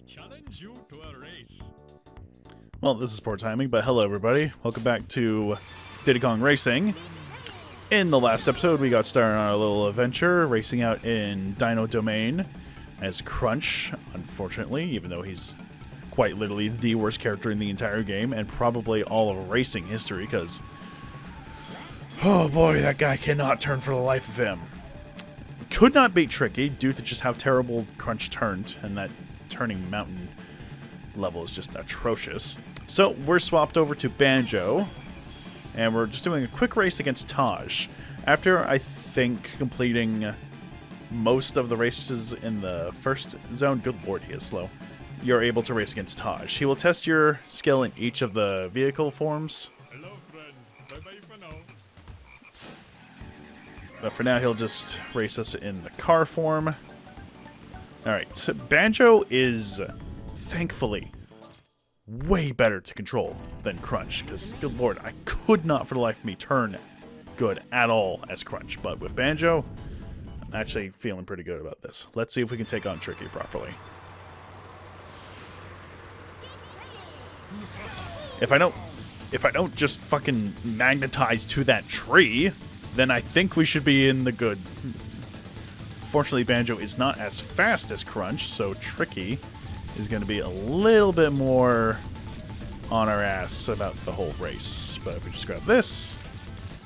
challenge you to a race. Well, this is poor timing, but hello everybody. Welcome back to Diddy Kong Racing. In the last episode, we got started on our little adventure, racing out in Dino Domain as Krunch, unfortunately, even though he's quite literally the worst character in the entire game, and probably all of racing history, because, oh boy, that guy cannot turn for the life of him. Could not beat Tricky, due to just how terrible Krunch turned, and that turning mountain level is just atrocious. So, we're swapped over to Banjo, and we're just doing a quick race against Taj. After, I think, completing most of the races in the first zone, good lord, he is slow, you're able to race against Taj. He will test your skill in each of the vehicle forms. Hello, friend. Bye-bye for now. But for now, he'll just race us in the car form. Alright, so Banjo is, thankfully, way better to control than Krunch, because, good lord, I could not for the life of me turn good at all as Krunch. But with Banjo, I'm actually feeling pretty good about this. Let's see if we can take on Tricky properly. If I don't just fucking magnetize to that tree, then I think we should be in the good. Fortunately, Banjo is not as fast as Krunch, so Tricky is going to be a little bit more on our ass about the whole race. But if we just grab this,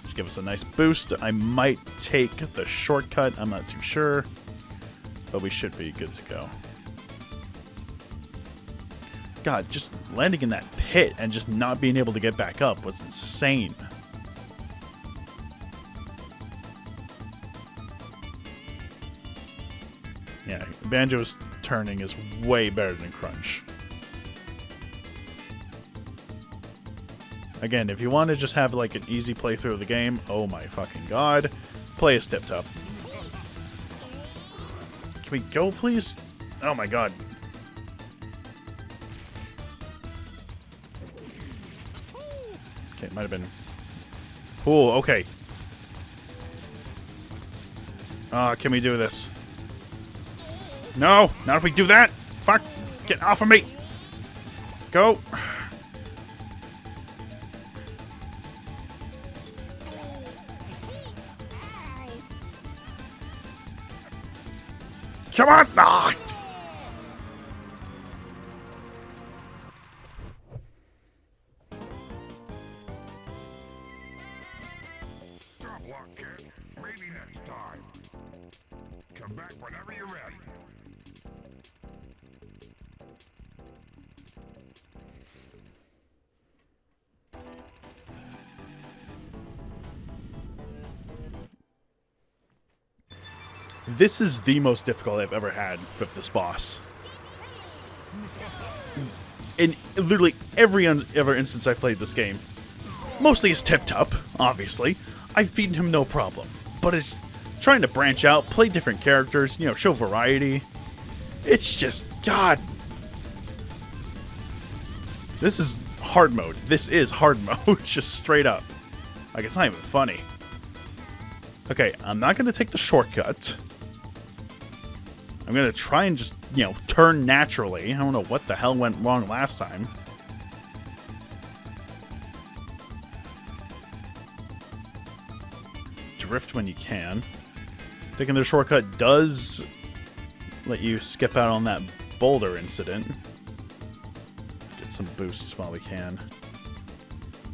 just give us a nice boost. I might take the shortcut, I'm not too sure, but we should be good to go. God, just landing in that pit and just not being able to get back up was insane. Yeah, Banjo's turning is way better than Krunch. Again, if you want to just have like an easy playthrough of the game, oh my fucking god, play as Tip-Top. Can we go, please? Oh my god. Okay, it might have been... Oh, okay. Can we do this? No! Not if we do that! Fuck! Get off of me! Go! Come on! Ah! Tough luck, kid. Maybe next time. Come back whenever you're ready. This is the most difficult I've ever had with this boss. In literally every ever instance I've played this game, mostly as Tip-Top, obviously, I've beaten him no problem. But it's trying to branch out, play different characters, you know, show variety. It's just, God. This is hard mode. This is hard mode, just straight up. Like, it's not even funny. Okay, I'm not going to take the shortcut. I'm going to try and just, you know, turn naturally. I don't know what the hell went wrong last time. Drift when you can. Taking the shortcut does let you skip out on that boulder incident. Get some boosts while we can.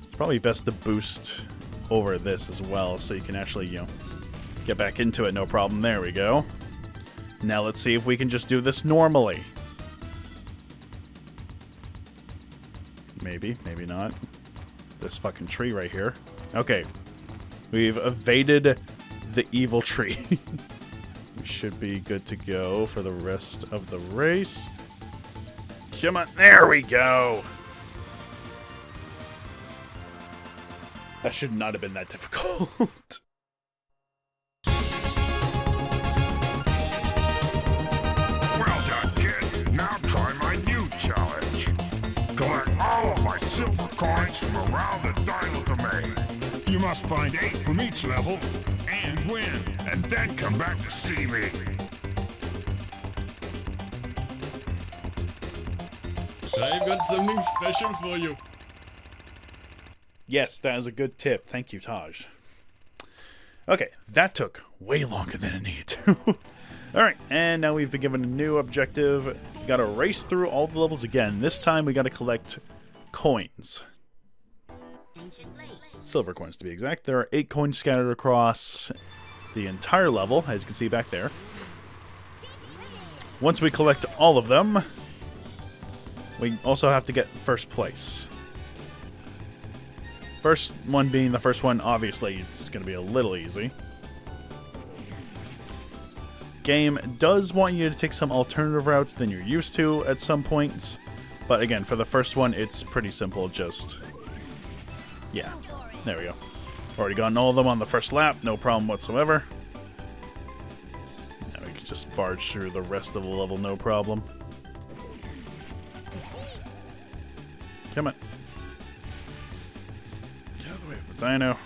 It's probably best to boost over this as well, so you can actually, you know, get back into it no problem. There we go. Now let's see if we can just do this normally. Maybe, maybe not. This fucking tree right here. Okay. We've evaded the evil tree. We should be good to go for the rest of the race. Come on. There we go. That should not have been that difficult. Well done, kid. Now try my new challenge. Collect all of my silver coins from around the Dino Domain. You must find 8 from each level and win, and then come back to see me. I've got something special for you. Yes, that is a good tip. Thank you, Taj. Okay, that took way longer than it needed to. Alright, and now we've been given a new objective. We gotta race through all the levels again. This time we gotta collect coins. Silver coins, to be exact. There are 8 coins scattered across the entire level, as you can see back there. Once we collect all of them, we also have to get first place. First one being the first one, obviously, it's going to be a little easy. Game does want you to take some alternative routes than you're used to at some points. But again, for the first one, it's pretty simple. Just, yeah, there we go. Already gotten all of them on the first lap, no problem whatsoever. Now we can just barge through the rest of the level, no problem. Come on. Get out of the way of the dino.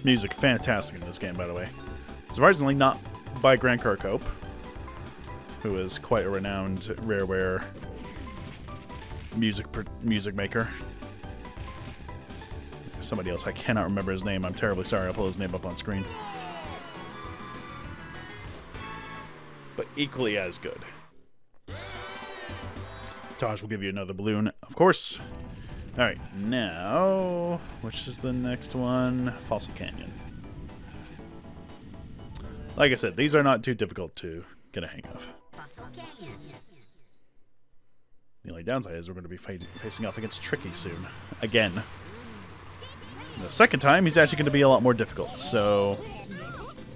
Music fantastic in this game, by the way. Surprisingly, not by Grant Kirkhope, who is quite a renowned Rareware music maker. Somebody else, I cannot remember his name. I'm terribly sorry. I'll pull his name up on screen. But equally as good. Taj will give you another balloon, of course. Alright, now, which is the next one? Fossil Canyon. Like I said, these are not too difficult to get a hang of. The only downside is we're going to be facing off against Tricky soon. Again. The second time, he's actually going to be a lot more difficult, so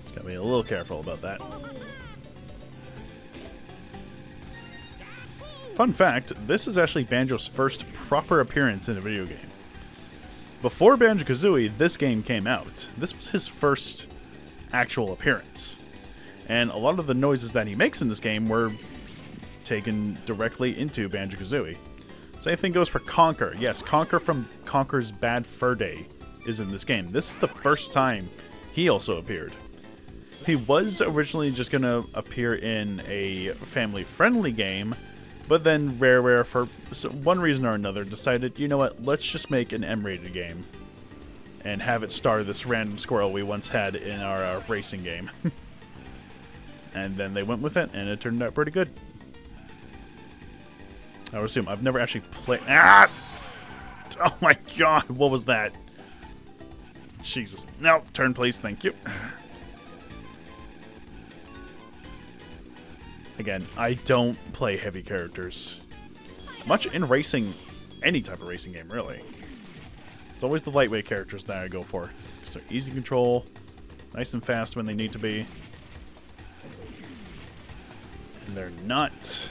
just got to be a little careful about that. Fun fact, this is actually Banjo's first proper appearance in a video game. Before Banjo-Kazooie, this game came out. This was his first actual appearance. And a lot of the noises that he makes in this game were taken directly into Banjo-Kazooie. Same thing goes for Conker. Yes, Conker from Conker's Bad Fur Day is in this game. This is the first time he also appeared. He was originally just going to appear in a family-friendly game, but then Rareware, for one reason or another, decided, you know what, let's just make an M-rated game and have it star this random squirrel we once had in our racing game. And then they went with it, and it turned out pretty good. I would assume. I've never actually played... Ah! Oh my god, what was that? Jesus. No, turn please, thank you. Again, I don't play heavy characters much in racing, any type of racing game, really. It's always the lightweight characters that I go for, because they're easy to control, nice and fast when they need to be, and they're not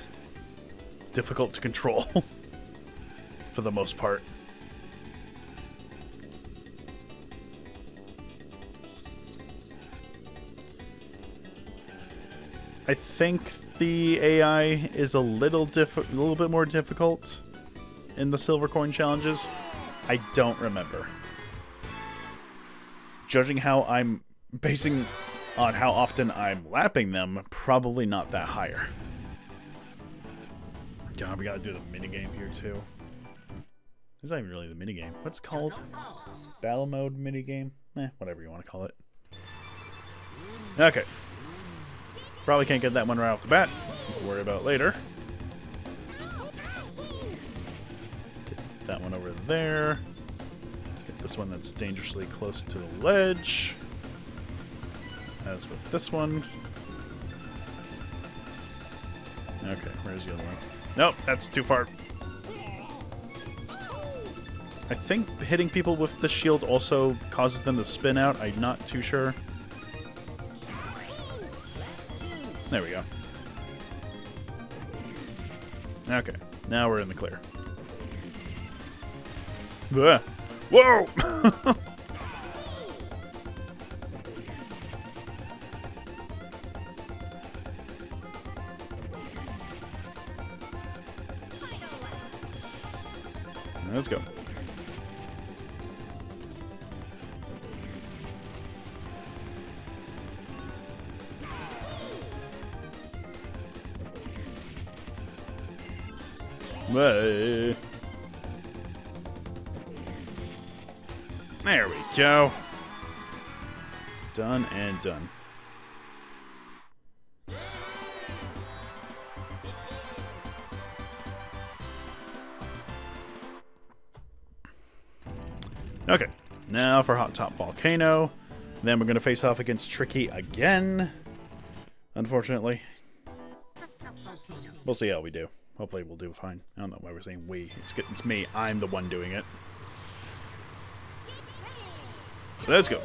difficult to control, for the most part. I think the AI is a little bit more difficult in the silver coin challenges. I don't remember. Judging how I'm basing on how often I'm lapping them, probably not that higher. God, we gotta do the minigame here too. It's not even really the minigame. What's it called? Battle mode minigame? Whatever you want to call it. Okay. Probably can't get that one right off the bat. We'll worry about it later. Get that one over there. Get this one that's dangerously close to the ledge. As with this one. Okay, where's the other one? Nope, that's too far. I think hitting people with the shield also causes them to spin out. I'm not too sure. There we go. Okay, now we're in the clear. Ugh. Whoa! Let's go. Way. There we go. Done and done. Okay, now for Hot Top Volcano. Then we're going to face off against Tricky again. Unfortunately. We'll see how we do. Hopefully we'll do fine. I don't know why we're saying we. It's me. I'm the one doing it. Let's go.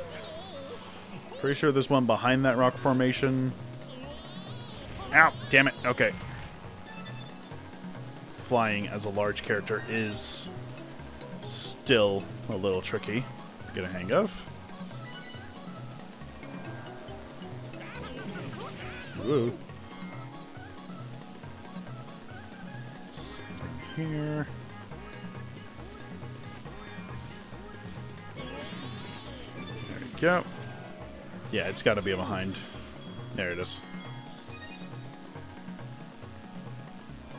Pretty sure there's one behind that rock formation. Ow! Damn it. Okay. Flying as a large character is still a little tricky to get a hang of. Woo. Here. There we go. Yeah, it's got to be behind. There it is.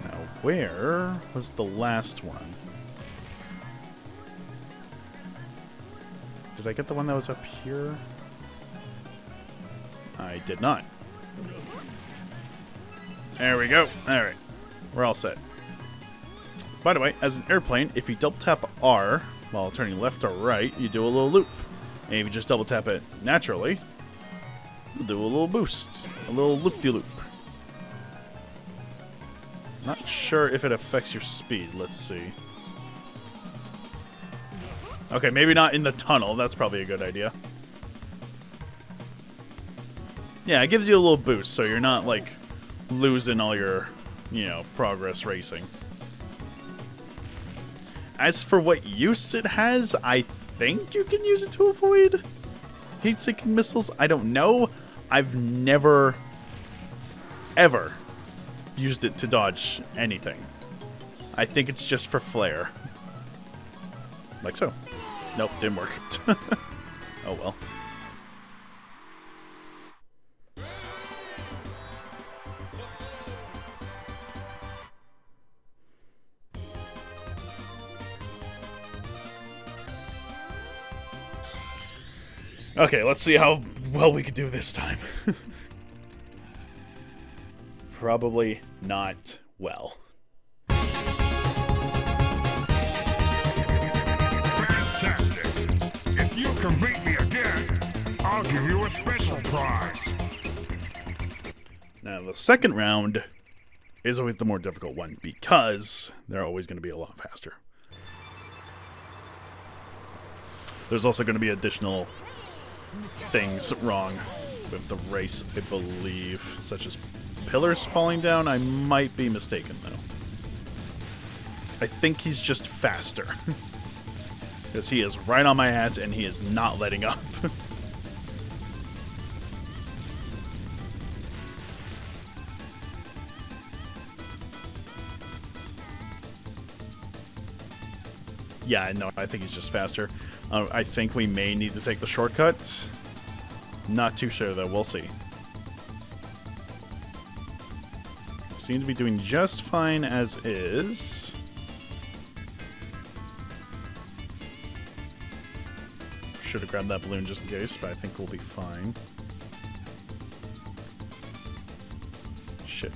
Now, where was the last one? Did I get the one that was up here? I did not. There we go. Alright. We're all set. By the way, as an airplane, if you double tap R while turning left or right, you do a little loop. And if you just double tap it naturally, you'll do a little boost. A little loop-de-loop. Not sure if it affects your speed. Let's see. Okay, maybe not in the tunnel. That's probably a good idea. Yeah, it gives you a little boost, so you're not, like, losing all your, you know, progress racing. As for what use it has, I think you can use it to avoid heat-seeking missiles. I don't know. I've never, ever used it to dodge anything. I think it's just for flair. Like so. Nope, didn't work. Oh well. Okay, let's see how well we can do this time. Probably not well. Fantastic! If you can beat me again, I'll give you a special prize. Now, the second round is always the more difficult one because they're always going to be a lot faster. There's also going to be additional things wrong with the race, I believe, such as pillars falling down. I might be mistaken, though. I think he's just faster. Because he is right on my ass and he is not letting up. Yeah, no, I think he's just faster. I think we may need to take the shortcut. Not too sure, though. We'll see. Seem to be doing just fine as is. Should have grabbed that balloon just in case, but I think we'll be fine. Shit.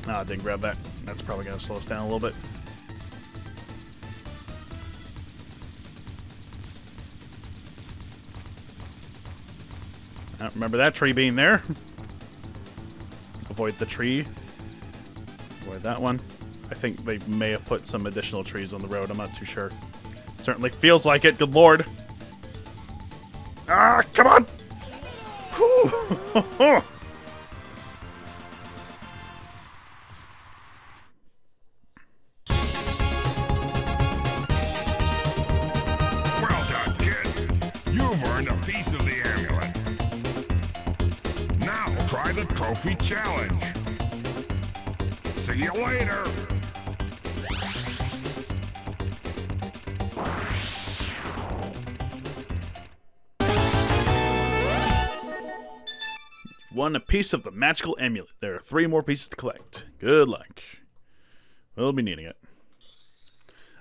Ah, didn't grab that. That's probably going to slow us down a little bit. I don't remember that tree being there. Avoid the tree. Avoid that one. I think they may have put some additional trees on the road. I'm not too sure. Certainly feels like it. Good lord. Ah, come on! Whew. Trophy challenge. See you later. won a piece of the magical amulet. There are 3 more pieces to collect. Good luck. We'll be needing it.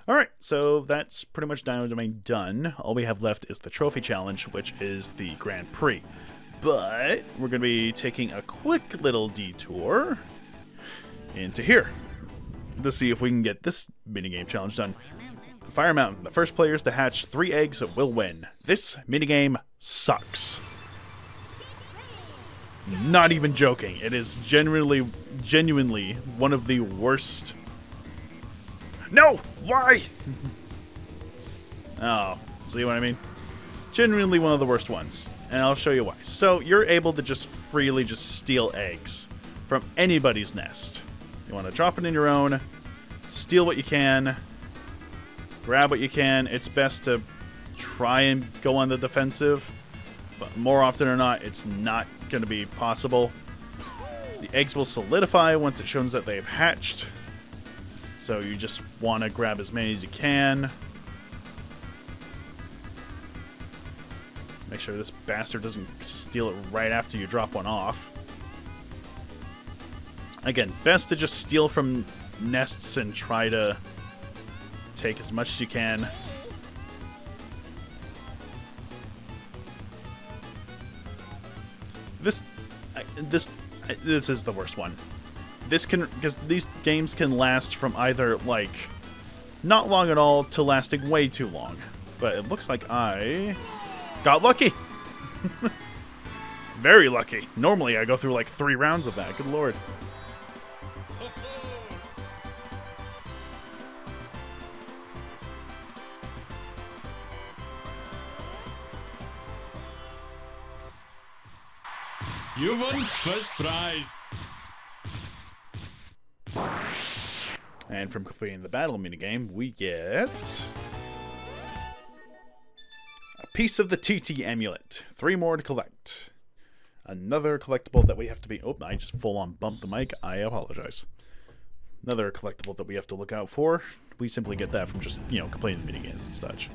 Alright, so that's pretty much Dino Domain done. All we have left is the trophy challenge, which is the Grand Prix. But we're going to be taking a quick little detour into here to see if we can get this minigame challenge done. Fire Mountain. The first players to hatch 3 eggs will win. This minigame sucks. Not even joking. It is genuinely one of the worst. No! Why? Oh, see what I mean? Genuinely one of the worst ones. And I'll show you why. So, you're able to just freely just steal eggs from anybody's nest. You want to drop it in your own, steal what you can, grab what you can. It's best to try and go on the defensive, but more often than not, it's not going to be possible. The eggs will solidify once it shows that they've hatched, so you just want to grab as many as you can. Make sure this bastard doesn't steal it right after you drop one off. Again, best to just steal from nests and try to take as much as you can. This is the worst one. Because these games can last from either, like, not long at all to lasting way too long. But it looks like I got lucky. Very lucky. Normally I go through like 3 rounds of that. Good lord. You won first prize. And from completing the battle minigame, we get a piece of the TT amulet. 3 more to collect. Another collectible that we have to be... Oh, I just full-on bumped the mic. I apologize. Another collectible that we have to look out for. We simply get that from just, completing the minigames and such.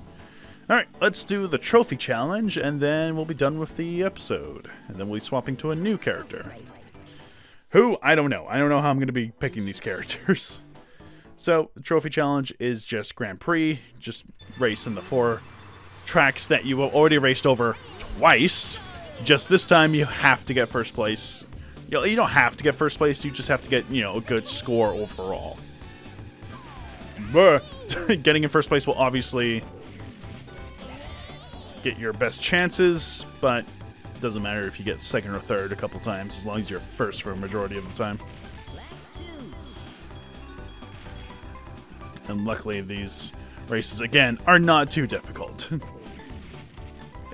Alright, let's do the trophy challenge, and then we'll be done with the episode. And then we'll be swapping to a new character. Who? I don't know. I don't know how I'm going to be picking these characters. So, the trophy challenge is just Grand Prix. Just race in the 4 tracks that you have already raced over twice. Just this time, you have to get first place. You don't have to get first place. You just have to get, a good score overall. But getting in first place will obviously get your best chances, but it doesn't matter if you get second or third a couple times, as long as you're first for a majority of the time. And luckily these races, again, are not too difficult.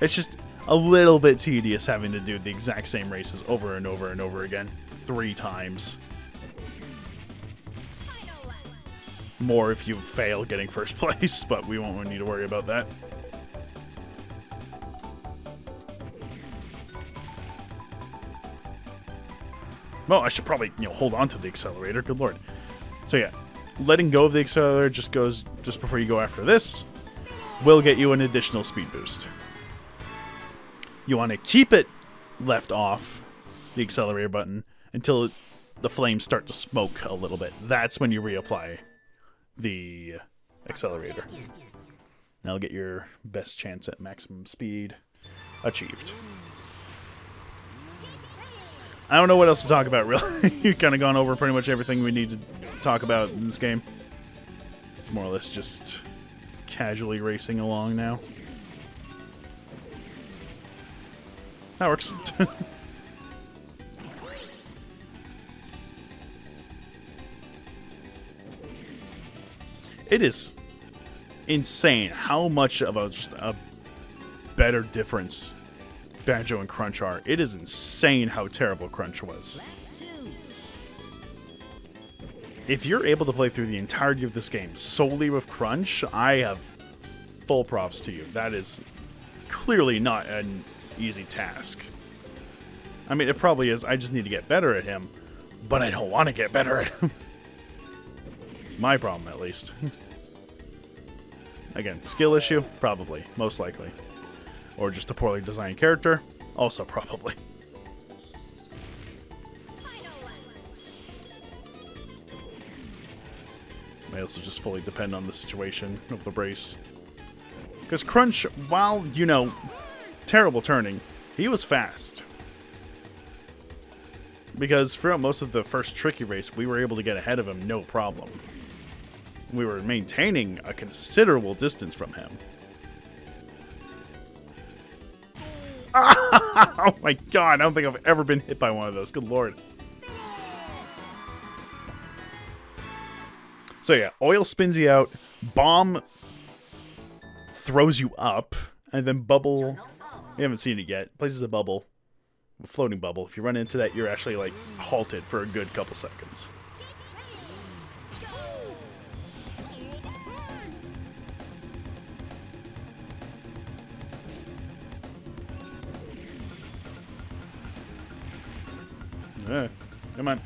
It's just a little bit tedious having to do the exact same races over and over and over again 3 times. More if you fail getting first place, but we won't need to worry about that. Well, I should probably, hold on to the accelerator. Good lord. So yeah, letting go of the accelerator just before you go after this will get you an additional speed boost. You want to keep it left off, the accelerator button, until the flames start to smoke a little bit. That's when you reapply the accelerator. That'll get your best chance at maximum speed achieved. I don't know what else to talk about, really. You've kind of gone over pretty much everything we need to talk about in this game. It's more or less just casually racing along now. That works. It is insane how much of just a better difference Banjo and Krunch are. It is insane how terrible Krunch was. If you're able to play through the entirety of this game solely with Krunch, I have full props to you. That is clearly not an easy task. I mean, it probably is. I just need to get better at him, but I don't want to get better at him. It's my problem, at least. Again, skill issue? Probably. Most likely. Or just a poorly designed character? Also probably. may also just fully depend on the situation of the race. Because Krunch, while, you know, terrible turning, he was fast. Because throughout most of the first Tricky race, we were able to get ahead of him no problem. We were maintaining a considerable distance from him. Oh my god, I don't think I've ever been hit by one of those. Good lord. So yeah, oil spins you out, bomb throws you up, and then bubble, you haven't seen it yet, places a bubble, a floating bubble. If you run into that, you're actually like halted for a good couple seconds. Come on.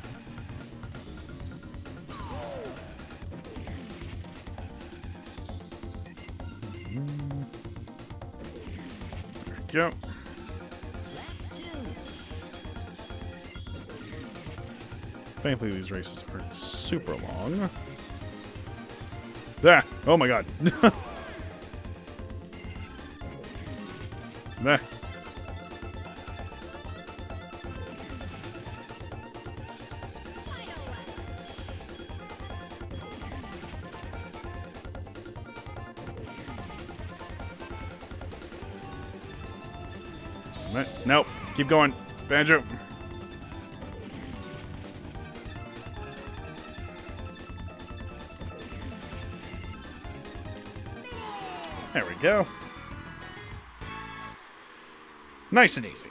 There we go. Thankfully, these races aren't super long. Ah! Oh my god. Ah. Nope. Keep going. Banjo. There we go. Nice and easy.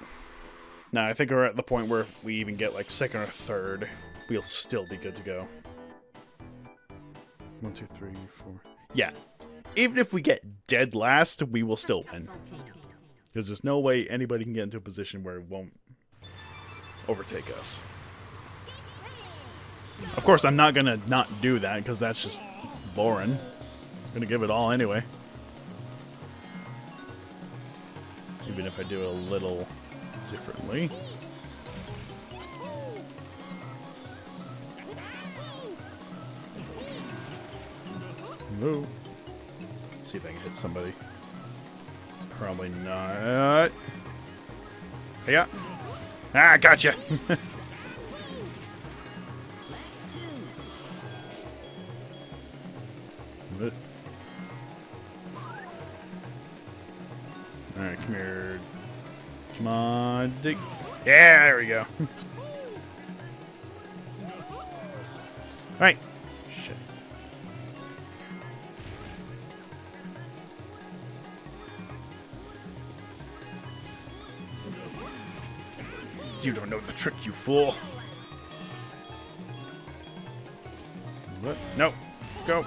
Now, I think we're at the point where if we even get like second or third, we'll still be good to go. 1, 2, 3, 4. Yeah. Even if we get dead last, we will still win. Because there's no way anybody can get into a position where it won't overtake us. Of course, I'm not going to not do that, because that's just boring. I'm going to give it all anyway. Even if I do it a little differently. Move. Let's see if I can hit somebody. Probably not. Yeah. Ah, gotcha. Alright, come here. Come on, dig. Yeah, there we go. Alright. Shit. You don't know the trick, you fool. What? No. Go.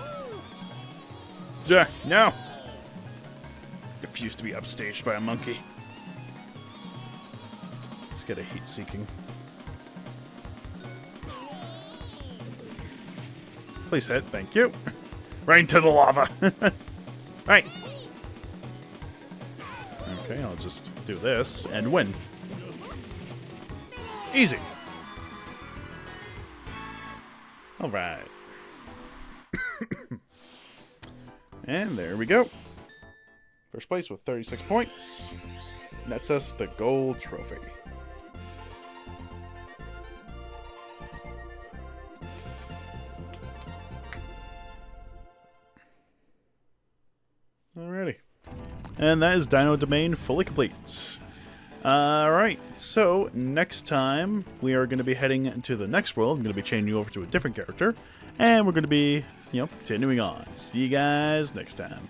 Duh. No. Refuse to be upstaged by a monkey. Let's get a heat seeking. Please hit. Thank you. Right into the lava. Right. Okay, I'll just do this and win. Easy. All right. And there we go. First place with 36 points. Nets us the gold trophy. Alrighty. And that is Dino Domain fully complete. Alright, so next time we are going to be heading to the next world. I'm going to be changing over to a different character. And we're going to be, continuing on. See you guys next time.